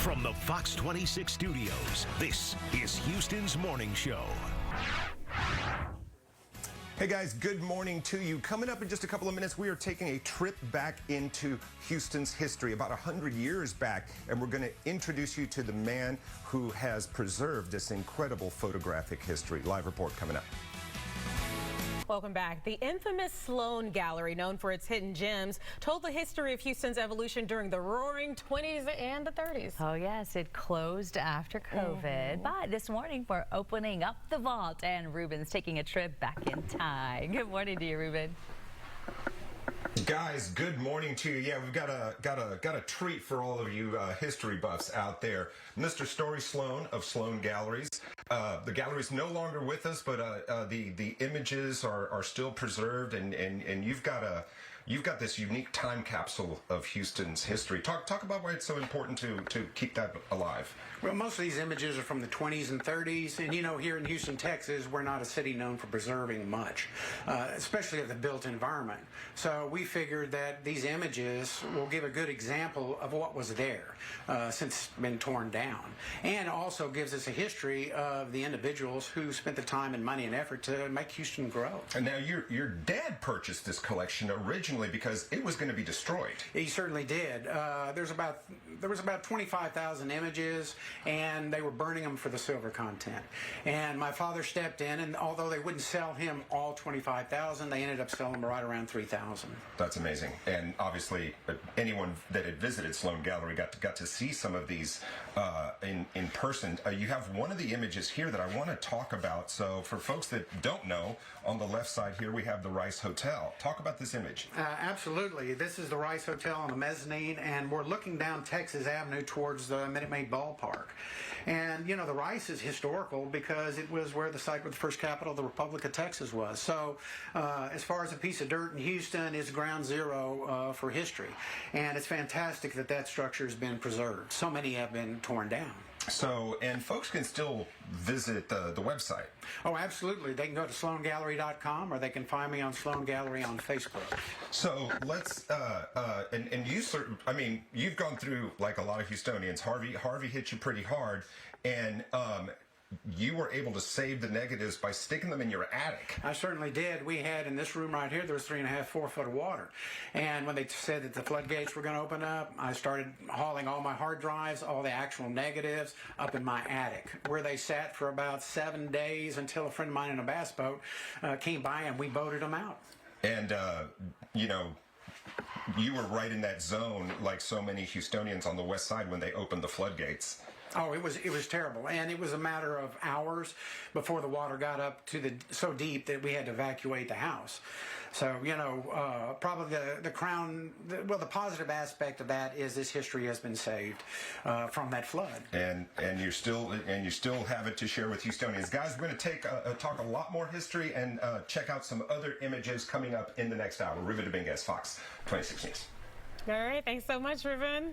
From the Fox 26 studios, this is Houston's Morning Show. Hey guys, good morning to you. Coming up in just a couple of minutes, we are taking a trip back into Houston's history, about 100 years back, and we're going to introduce you to the man who has preserved this incredible photographic history. Live report coming up. Welcome back. The infamous Sloane Gallery, known for its hidden gems, told the history of Houston's evolution during the roaring 20s and the 30s. Oh, yes, it closed after COVID. But this morning, we're opening up the vault, and Ruben's taking a trip back in time. Good morning to you, Ruben. Guys, good morning to you. Yeah, we've got a treat for all of you history buffs out there. Mr. Story Sloane of Sloane Galleries. The gallery's no longer with us, but the images are still preserved, and you've got this unique time capsule of Houston's history. Talk about why it's so important to keep that alive. Well, most of these images are from the 20s and 30s, and you know, here in Houston, Texas, we're not a city known for preserving much, especially of the built environment. So we figured that these images will give a good example of what was there since it's been torn down, and also gives us a history of the individuals who spent the time and money and effort to make Houston grow. And now your dad purchased this collection originally because it was going to be destroyed. He certainly did. There was about 25,000 images, and they were burning them for the silver content. And my father stepped in, and although they wouldn't sell him all 25,000, they ended up selling them right around 3,000. That's amazing. And obviously, anyone that had visited Sloane Gallery got to see some of these in person. You have one of the images here that I want to talk about. So for folks that don't know, on the left side here we have the Rice Hotel. Talk about this image. Absolutely. This is the Rice Hotel on the mezzanine, and we're looking down Texas Avenue towards the Minute Maid Ballpark. And, you know, the Rice is historical because it was where the site where the first capital of the Republic of Texas was. So as far as a piece of dirt in Houston, it's ground zero for history. And it's fantastic that that structure has been preserved. So many have been torn down. So, and folks can still visit the website. Oh, absolutely. They can go to sloanegallery.com, or they can find me on Sloane Gallery on Facebook. So let's, and you I mean, you've gone through, like a lot of Houstonians, Harvey hit you pretty hard, and you were able to save the negatives by sticking them in your attic. I certainly did. We had, in this room right here, there was 3.5, 4 foot of water. And when they said that the floodgates were going to open up, I started hauling all my hard drives, all the actual negatives, up in my attic, where they sat for about 7 days until a friend of mine in a bass boat came by and we boated them out. And, you know, you were right in that zone, like so many Houstonians on the west side when they opened the floodgates. Oh, it was terrible, and it was a matter of hours before the water got up to so deep that we had to evacuate the house. So, you know, probably the positive aspect of that is this history has been saved from that flood. And you still have it to share with Houstonians. Guys, we're going to talk a lot more history and check out some other images coming up in the next hour. Ruben Dominguez, Fox 26 News. All right, thanks so much, Ruben.